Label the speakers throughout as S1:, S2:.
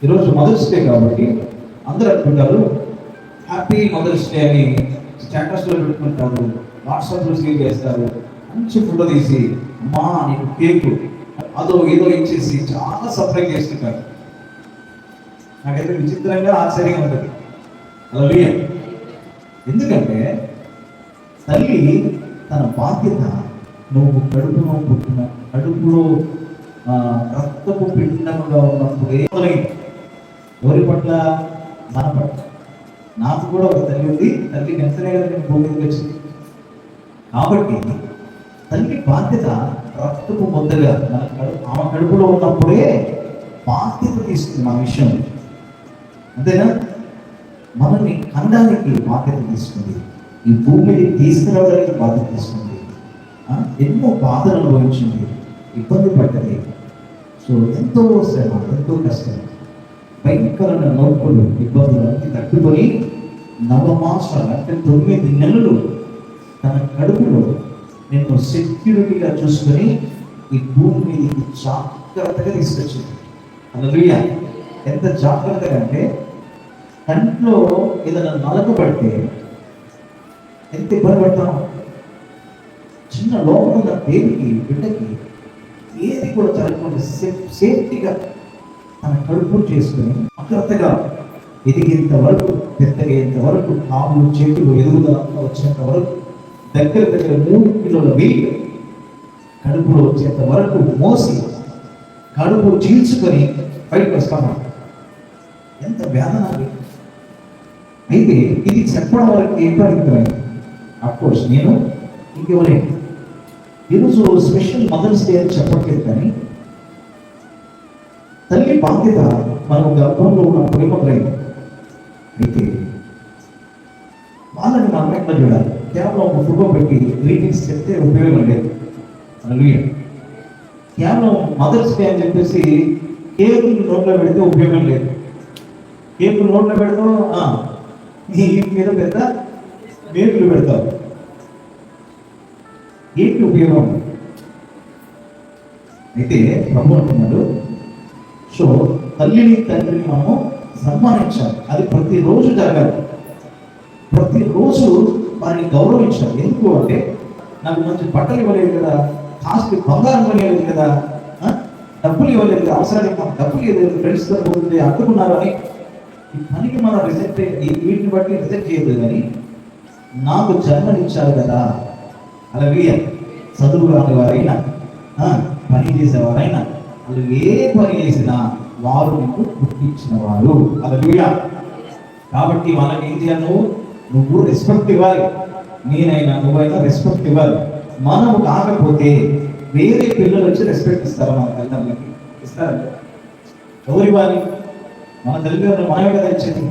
S1: ఈరోజు mothers day కాబట్టి అందరూ అనుకుంటారు హ్యాపీ మదర్స్ డే అని స్టేటస్లో పెట్టుకుంటారు, వాట్సాప్లో షేర్ చేస్తారు, మంచి ఫోటో తీసి అమ్మా నీకు కేకు అదో ఏదో ఇచ్చేసి చాలా సర్ప్రైజ్ చేస్తుంటారు. నాకైతే విచిత్రంగా ఆశ్చర్యంగా ఉంటుంది. అలా ఎందుకంటే తల్లి తన బాధ్యత, నువ్వు కడుపులో పుట్టిన కడుపులో రక్తపు పిండముగా ఉన్నప్పుడే ఎవరి పట్ల? మన పట్ల. నాకు కూడా ఒక తల్లి ఉంది, తల్లికి ఎంతనే కదా నేను భూమికి వచ్చింది. కాబట్టి తల్లి బాధ్యత రక్తపు ముద్దగా ఆమె కడుపులో ఉన్నప్పుడే బాధ్యత తీసుకుంది మన విషయం. అంతేనా? మనల్ని కనడానికి బాధ్యత తీసుకుంది, ఈ భూమిని తీసుకురావడానికి బాధ్యత తీసుకుంది, ఎన్నో బాధలు అనుభవించింది, ఇబ్బంది పడ్డది. సో ఎంతో శ్రమ, ఎంతో కష్టం, భయంకరమైన నొప్పులు, ఇబ్బందులు అన్ని తట్టుకొని 9 మాసాలు అంటే 9 నెలలు తన కడుపులో నిన్ను సెక్యూరిటీగా చూసుకొని ఈ భూమి మీదకి జాగ్రత్తగా తీసుకొచ్చింది. హల్లెలూయా! ఎంత జాగ్రత్తగా అంటే కంట్లో ఏదైనా నలకబడితే ఎంత ఇబ్బంది పడతాం. చిన్న లోపల ఉన్న బేబీకి, బిడ్డకి ఏది కూడా జరగకుండా సేఫ్టీగా తన కడుపు చేసుకుని జాగ్రత్తగా ఎదిగేంత వరకు, పెద్దగేంత వరకు, కాళ్ళు చేతులు ఎదుగుదల వచ్చేంత వరకు, దగ్గర 3 కిలోల వెయిట్ కడుపులో వచ్చేంత వరకు మోసి కడుపు చీల్చుకొని బయటకు వస్తాను. ఎంత వేదన! అయితే ఇది చెప్పడం వరకు ఏం పరిమితమైంది. అఫ్కోర్స్ నేను ఇంకెవరైనా ఈరోజు స్పెషల్ మదర్స్ డే అని చెప్పట్లేదు, కానీ తల్లి బాధ్యత మనం గర్భంలో ఉన్నప్పుడే మొదలైంది. అయితే వాళ్ళని మనం ఎట్లా చూడాలి? కేవలం ఒక ఫోటో పెట్టి గ్రీటింగ్స్ చెప్తే ఉపయోగం లేదు. హల్లెలూయా! కేవలం మదర్స్ డే అని చెప్పేసి కేకులు నోట్లో పెడితే ఉపయోగం లేదు. కేకులు నోట్లో పెడతాం, నీ మీద పెద్ద మేకులు పెడతావు, ఏంటి ఉపయోగం? అయితే ప్రభు అంటున్నాడు, సో తల్లిని తండ్రిని మనము సన్మానించాలి. అది ప్రతిరోజు జరగాలి, ప్రతిరోజు వారిని గౌరవించాలి. ఎందుకు అంటే నాకు మంచి బట్టలు ఇవ్వలేదు కదా, కాస్ట్లీ బంగారం ఇవ్వలేదు కదా, డబ్బులు ఇవ్వలేదు కదా, అవసరానికి మనకు డబ్బులు ఇవ్వలేదు, ఫ్రెండ్స్తో పోతుంది అడ్డుకున్నారని ఈ పనికి మనం రిజెక్ట్, వీటిని బట్టి రిజెక్ట్ చేయలేదు. కానీ నాకు జన్మనిచ్చారు కదా, అలాగే చదువు రాని వారైనా, పని చేసేవారైనా, వాళ్ళు ఏ పని చేసినా వారు నీకు పుట్టించిన వారు. అలాగే కాబట్టి వాళ్ళకి ఏం చేయాలి? నువ్వు రెస్పెక్ట్ ఇవ్వాలి. నేనైనా నువ్వైనా రెస్పెక్ట్ ఇవ్వాలి. మనము కాకపోతే వేరే పిల్లలు వచ్చి రెస్పెక్ట్ ఇస్తారా? మన తల్లిదండ్రులకి ఇస్తారా? ఎవరు ఇవ్వాలి? మన తల్లిదండ్రులు మనమే కదా ఇచ్చేది.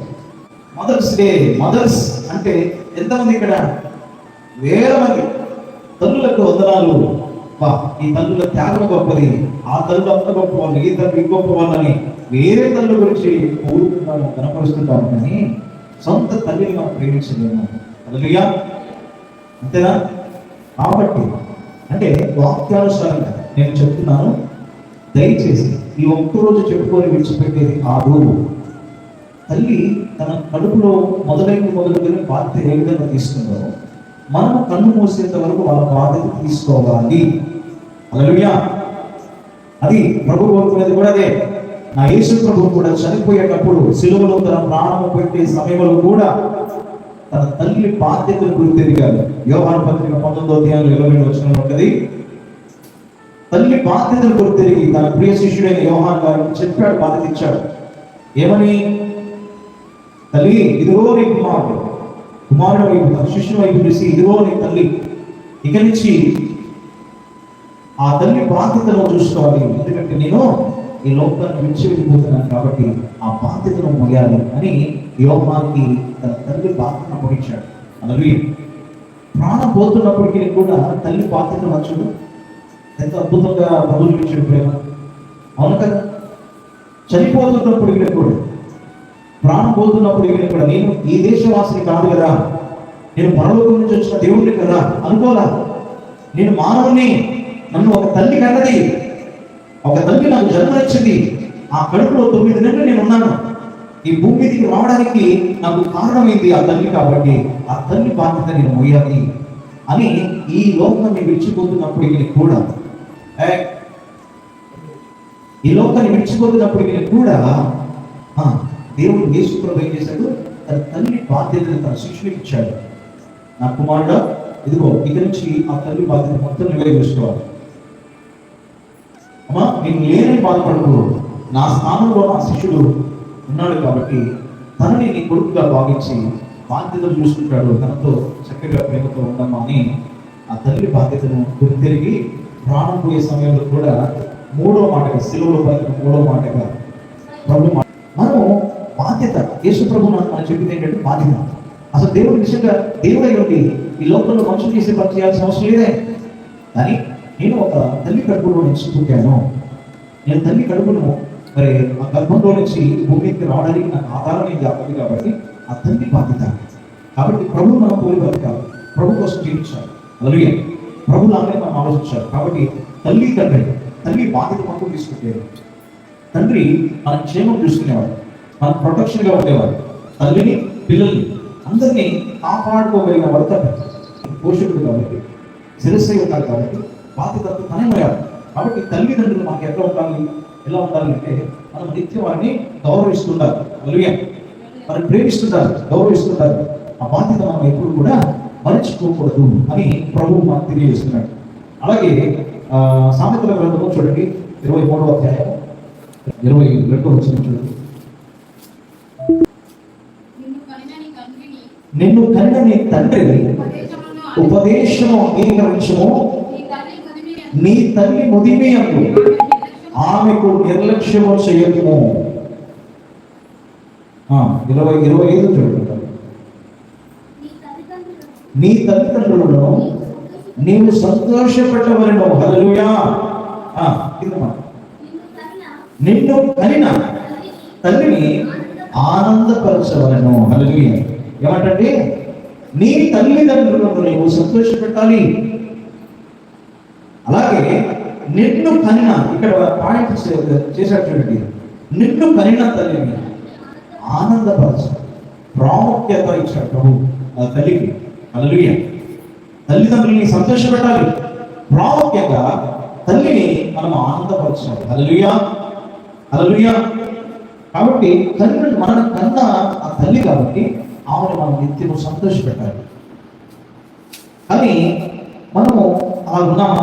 S1: మదర్స్ డే, మదర్స్ అంటే ఎంతమంది ఇక్కడ? వేల మంది. తల్లులకు వందనాలు. ఈ తల్లుల త్యాగం గొప్పది, ఆ తల్లు అంత గొప్ప వాళ్ళు, ఈ తల్లు గొప్ప వాళ్ళని వేరే తల్లు గురించి కోరుకుంటాము, కనపరుస్తుంటాము, కానీ సొంత తల్లిని మనం ప్రేమించలేము. హల్లెలూయా! అంతేనా? కాబట్టి అంటే వాక్యానుసారంగా నేను చెప్తున్నాను, దయచేసి ఈ ఒక్కరోజు చెప్పుకొని విడిచిపెట్టేది కాదు. తల్లి తన కడుపులో మొదలుకొని బాధ్యత ఏ విధంగా తీసుకుందో మనము కన్ను మూసేంత వరకు వాళ్ళ బాధ్యత తీసుకోవాలి. హల్లెలూయా! అది ప్రభు కోరుకునేది కూడా అదే. నా యేసు ప్రభువు కూడా చనిపోయేటప్పుడు సిలువలో తన ప్రాణము పెట్టే సమయంలో కూడా తన తల్లి బాధ్యతను గుర్తెరిగాడు. యోహాను పత్రిక 19:20 ఉంటుంది. తల్లి బాధ్యతను గుర్తెరిగి తన ప్రియ శిష్యుడైన యోహాను గారికి చెప్పాడు, బాధ్యత ఇచ్చాడు. ఏమని? తల్లి ఇదిగో నీ కుమారుడు వైపు, తన శిష్యుని వైపు చూసి ఇదిగో నీ తల్లి. ఇక నుంచి ఆ తల్లి బాధ్యతను చూసుకోవాలి, ఎందుకంటే నేను ఈ లోకాన్ని విడిచి వెళ్ళిపోతున్నాను కాబట్టి ఆ బాధ్యతను మొయ్యాలి అని యోహానికి తన తల్లి బాధ్యతను అప్పగించాడు. అలాగే ప్రాణం పోతున్నప్పటికీ కూడా తల్లి బాధ్యతను నచ్చుడు ఎంత అద్భుతంగా బదులించాడు ప్రేమ. అవును కదా? చనిపోతున్నప్పటికీ కూడా, ప్రాణం పోతున్నప్పటికీ కూడా, నేను ఈ దేశవాసిని కాదు కదా, నేను పరలోకం నుంచి వచ్చిన దేవుడిని కదా అనుకోలా. నేను మానవుని, నన్ను ఒక తల్లి కన్నది, ఒక తల్లి నాకు జన్మనిచ్చింది, ఆ కడుపులో 9 నెలలు నేను ఉన్నాను, ఈ భూమి మీదకి రావడానికి నాకు కారణమైంది ఆ తల్లి, కాబట్టి ఆ తల్లి బాధ్యత నేను మోయాలి అని ఈ లోకాన్ని విడిచిపోతున్నప్పటికీ కూడా దేవుడు యేసు ప్రభువు ఏం చేశాడు? తన తల్లి బాధ్యతను తన శిష్యునికి ఇచ్చాడు. నా కుమారుడు, ఇదిగో ఇక నుంచి ఆ తల్లి బాధ్యత మొత్తం నువ్వే చూసుకోవాలి. అమ్మా, నేను లేని బాధపడకు, నా స్థానంలో నా శిష్యుడు ఉన్నాడు కాబట్టి తనని నీ కొడుకుగా భావించి బాధ్యతలు చూసుకుంటాడు, తనతో చక్కగా ప్రేమతో ఉండమ్మా అని ఆ తల్లి బాధ్యతను గుర్తిరిగి ప్రాణం పోయే సమయంలో కూడా 3వ మాటగా, శిలువలో పలికిన 3వ మాటగా ప్రభు మనము బాధ్యత, యేసు ప్రభు మనం చెప్పింది ఏంటంటే బాధ్యత. అసలు దేవుడు నిజంగా దేవుడై ఉండి ఈ లోకంలో మనుషులు చేసే పని చేయాల్సిన అవసరం లేదే. కానీ నేను ఒక తల్లి కడుపులో నుంచి పుట్టాను, నేను తల్లి కడుపును మరి ఆ గర్భంలో నుంచి భూమికి రావడానికి నాకు ఆధారం ఏం కావాలి, కాబట్టి ఆ తల్లి బాధ్యత. కాబట్టి ప్రభు మనం పోలి బతకాలి, ప్రభు కోసం జీవించాలి, అలాగే ప్రభు లాగానే మనం ఆలోచించాలి. కాబట్టి తల్లి బాధ్యత మనకు తీసుకుంటేది. తండ్రి మన క్షేమం చూసుకునేవాడు, మన ప్రొటెక్షన్గా ఉండేవాడు. తల్లిని, పిల్లల్ని అందరినీ కాపాడుకోగలిగిన వాడు తండ్రి. పోషకుడు కాబట్టి, శిరస్సు ఉంటారు కాబట్టి బాధ్యత తనే మోయాలి. కాబట్టి తల్లిదండ్రులు మనకి ఎలా ఉండాలి అంటే మనం నిత్యం వారిని గౌరవిస్తుంటారు, అలాగే మనం ప్రేమిస్తుంటారు, గౌరవిస్తుంటారు. ఆ బాధ్యత మనం ఎప్పుడు కూడా మరచిపోకూడదు అని ప్రభువు మనకు తెలియజేస్తున్నాడు. అలాగే సామెతల గ్రంథము చూడండి, 23వ అధ్యాయం 22వ వచనం చూడండి. నిన్ను కనిన నీ తండ్రి ఉపదేశము అంగీకరించము, నీ తల్లి ముదిమేయందు ఆమెకు నిర్లక్ష్యము చేయము. 25 చూడండి. నీ తల్లిదండ్రులను నీవు సంతోషపెట్టవలెను. హల్లెలూయా. నిన్ను కనిన తల్లిని ఆనందపరచవలెను. హల్లెలూయా. ఏమంటే నీ తల్లిదండ్రులను నీవు సంతోషపెట్టాలి. అలాగే నిన్ను కనిన, ఇక్కడ పాయింట్ చేశాడు చూడండి, నిన్ను కనిన తల్లిని ఆనందపరచ, ప్రాముఖ్యత ఇచ్చాడు ప్రభు తల్లికి. హల్లెలూయా. తల్లిదండ్రులని సంతోషపెట్టాలి, ప్రాముఖ్యంగా తల్లిని మనం ఆనందపరచాలి. హల్లెలూయా, హల్లెలూయా. కాబట్టి తల్లి మన కన్నా ఆ తల్లి కాబట్టి ఆమెను మనం నిత్యము సంతోషపెట్టాలి. కానీ మనము అలా ఉన్నామా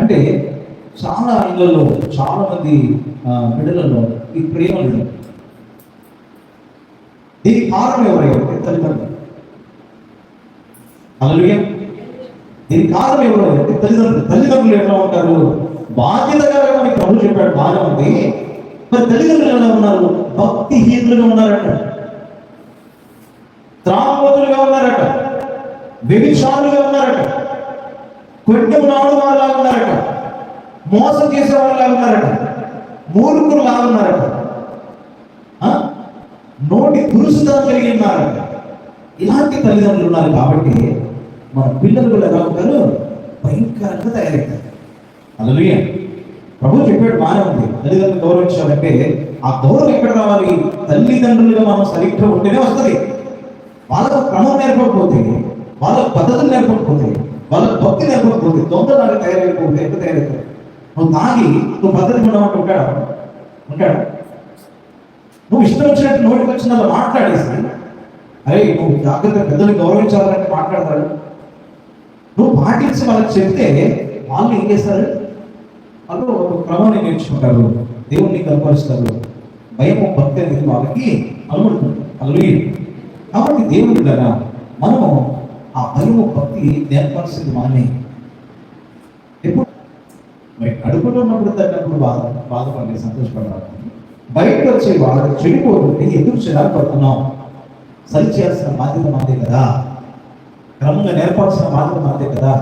S1: అంటే చాలా ఇళ్లలో, చాలా మంది బిడ్డలలో ఈ ప్రేమ లేదు. దీనికి కారణం ఎవరైతే తల్లిదండ్రులు. హల్లెలూయా. దీనికి కారణం ఎవరైతే తల్లిదండ్రులు ఎట్లా ఉంటారు? బాధ్యతగా మనకి ప్రభు చెప్పాడు, బాగా ఉంది. మరి తల్లిదండ్రులు ఎలా ఉన్నారు? భక్తిహీనులుగా ఉన్నారట, త్రాగుబోతులుగా ఉన్నారట, వ్యభిచారులుగా ఉన్నారట, కొంచెం నాడు వాళ్ళలాగా ఉన్నారట, మోసం చేసే వాళ్ళలాగా ఉన్నారట, మూర్ఖులు లాగా ఉన్నారట, నోటి దురుసుతనం కలిగి ఉన్నారట. ఇలాంటి తల్లిదండ్రులు ఉన్నారు. కాబట్టి మన పిల్లలు కూడా ఎలా ఉంటారు? భయంకరంగా తయారవుతారు. హల్లెలూయా. ప్రభు చెప్పాడు, బాగా ఉంది, తల్లిదండ్రులు గౌరవించాలంటే ఆ గౌరవం ఎక్కడ రావాలి? తల్లిదండ్రులుగా మనం సరిగ్గా ఉంటేనే వస్తుంది. వాళ్ళకు క్రమం నేర్పకపోతే, వాళ్ళ పద్ధతులు నేర్పకపోతే, వాళ్ళ భక్తి నేర్పకపోతే, దొంగలాగా తయారైపోతే ఎంత తయారవుతారు? నువ్వు తాగి నువ్వు పద్ధతి ఉండమంటే ఉంటాడా? నువ్వు ఇష్టం వచ్చినట్టు నోటికి వచ్చిన మాట్లాడేసి, అరే నువ్వు జాగ్రత్త, పెద్దలు గౌరవించాలంటే మాట్లాడతాడు. నువ్వు పాటించి వాళ్ళకి చెప్తే వాళ్ళు ఏం చేస్తారు? వాళ్ళు ఒక క్రమాన్ని నేర్చుకుంటారు, దేవుణ్ణి కనపరుస్తారు, భయము, భక్తి అనేది వాళ్ళకి అలవడుతుంది. హల్లెలూయా. కాబట్టి దేవుడి కదా మనము ఆ భయము, భక్తి నేర్పాల్సింది మనమే. ఎప్పుడు అడుగులో ఉన్నప్పుడు తగినప్పుడు బాధపడి సంతోషపడాలి. బయటకు వచ్చే వాళ్ళు చెడిపోతుంటే ఎందుకు చిరాకు పడుతున్నాం? సరి చేయాల్సిన బాధ్యత మాదే కదా, క్రమంగా నేర్పాల్సిన బాధ్యత మాదే కదా.